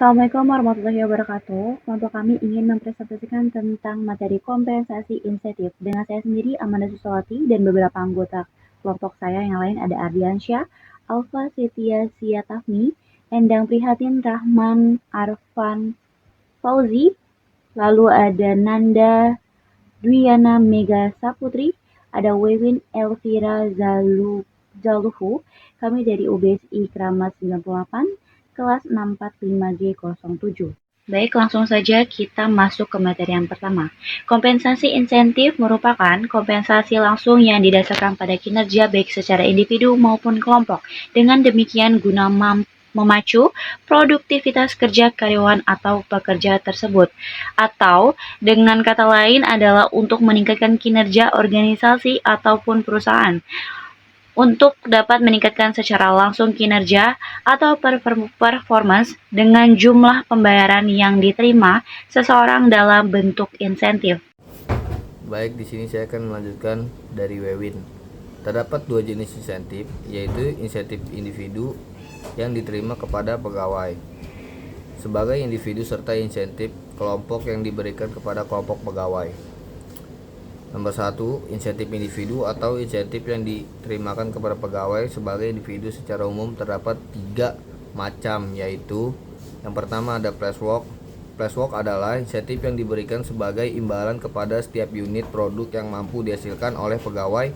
Assalamualaikum warahmatullahi wabarakatuh. Kelompok kami ingin mempresentasikan tentang materi kompensasi insentif. Dengan saya sendiri, Amanda Susawati, dan beberapa anggota kelompok saya yang lain ada Ardiansyah, Alfa Setia Siatafni, Endang Prihatin, Rahman Arfan Fauzi, lalu ada Nanda Dwiana Mega Saputri, ada Wewin Elvira Zaluhu, kami dari UBSI Kramat 98, kelas 645G07. Baik, langsung saja kita masuk ke materi yang pertama. Kompensasi insentif merupakan kompensasi langsung yang didasarkan pada kinerja baik secara individu maupun kelompok. Dengan demikian guna memacu produktivitas kerja karyawan atau pekerja tersebut. Atau dengan kata lain adalah untuk meningkatkan kinerja organisasi ataupun perusahaan. Untuk dapat meningkatkan secara langsung kinerja atau performance dengan jumlah pembayaran yang diterima seseorang dalam bentuk insentif. Baik, di sini saya akan melanjutkan dari Wewin. Terdapat dua jenis insentif, yaitu insentif individu yang diterima kepada pegawai sebagai individu serta insentif kelompok yang diberikan kepada kelompok pegawai. Nomor 1, insentif individu atau insentif yang diterimakan kepada pegawai sebagai individu secara umum terdapat 3 macam, yaitu yang pertama ada place work. Place work adalah insentif yang diberikan sebagai imbalan kepada setiap unit produk yang mampu dihasilkan oleh pegawai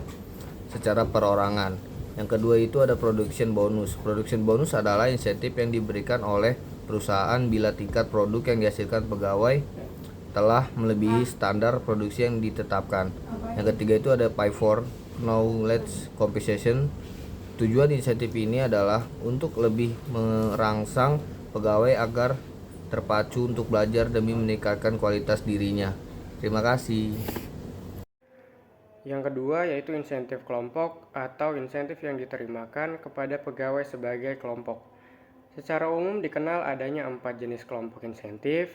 secara perorangan. Yang kedua itu ada production bonus. Production bonus adalah insentif yang diberikan oleh perusahaan bila tingkat produk yang dihasilkan pegawai telah melebihi standar produksi yang ditetapkan. Yang ketiga itu ada pay for knowledge compensation. Tujuan insentif ini adalah untuk lebih merangsang pegawai agar terpacu untuk belajar demi meningkatkan kualitas dirinya. Terima kasih. Yang kedua yaitu insentif kelompok atau insentif yang diterimakan kepada pegawai sebagai kelompok. Secara umum dikenal adanya 4 jenis kelompok insentif.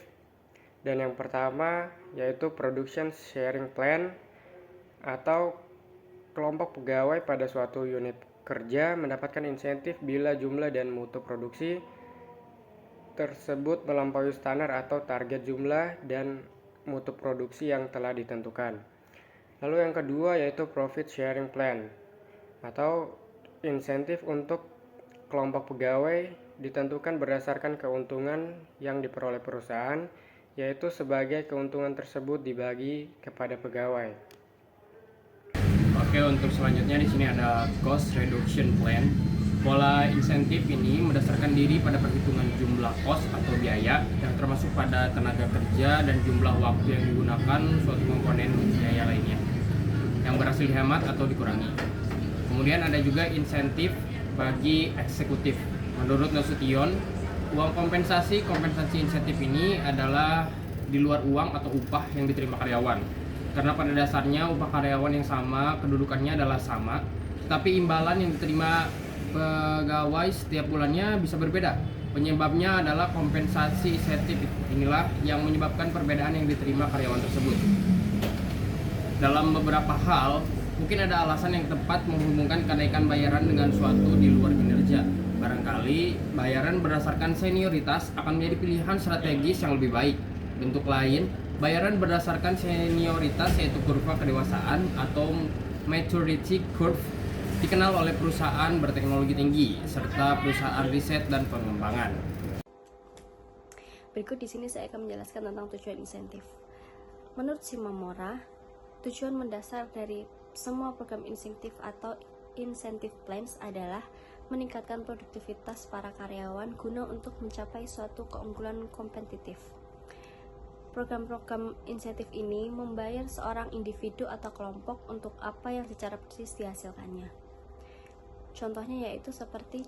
Dan yang pertama yaitu production sharing plan atau kelompok pegawai pada suatu unit kerja mendapatkan insentif bila jumlah dan mutu produksi tersebut melampaui standar atau target jumlah dan mutu produksi yang telah ditentukan. Lalu yang kedua yaitu profit sharing plan atau insentif untuk kelompok pegawai ditentukan berdasarkan keuntungan yang diperoleh perusahaan, yaitu sebagai keuntungan tersebut dibagi kepada pegawai. Oke, untuk selanjutnya di sini ada cost reduction plan. Pola insentif ini berdasarkan diri pada perhitungan jumlah cost atau biaya yang termasuk pada tenaga kerja dan jumlah waktu yang digunakan suatu komponen biaya lainnya yang berhasil dihemat atau dikurangi. Kemudian ada juga insentif bagi eksekutif. Menurut Nasution, uang kompensasi insentif ini adalah di luar uang atau upah yang diterima karyawan. Karena pada dasarnya upah karyawan yang sama, kedudukannya adalah sama, tetapi imbalan yang diterima pegawai setiap bulannya bisa berbeda. Penyebabnya adalah kompensasi insentif inilah yang menyebabkan perbedaan yang diterima karyawan tersebut. Dalam beberapa hal, mungkin ada alasan yang tepat menghubungkan kenaikan bayaran dengan suatu di luar kinerja. Barangkali bayaran berdasarkan senioritas akan menjadi pilihan strategis yang lebih baik. Bentuk lain, bayaran berdasarkan senioritas yaitu kurva kedewasaan atau maturity curve dikenal oleh perusahaan berteknologi tinggi serta perusahaan riset dan pengembangan. Berikut di sini saya akan menjelaskan tentang tujuan insentif. Menurut Shimomura, tujuan mendasar dari semua program insentif atau incentive plans adalah meningkatkan produktivitas para karyawan guna untuk mencapai suatu keunggulan kompetitif. Program-program insentif ini membayar seorang individu atau kelompok untuk apa yang secara persis dihasilkannya. Contohnya yaitu seperti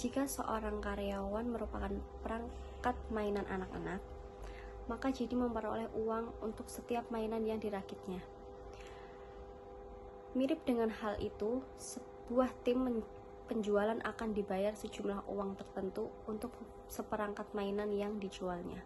jika seorang karyawan merupakan perangkat mainan anak-anak, maka jadi memperoleh uang untuk setiap mainan yang dirakitnya. Mirip dengan hal itu, sebuah tim penjualan akan dibayar sejumlah uang tertentu untuk seperangkat mainan yang dijualnya.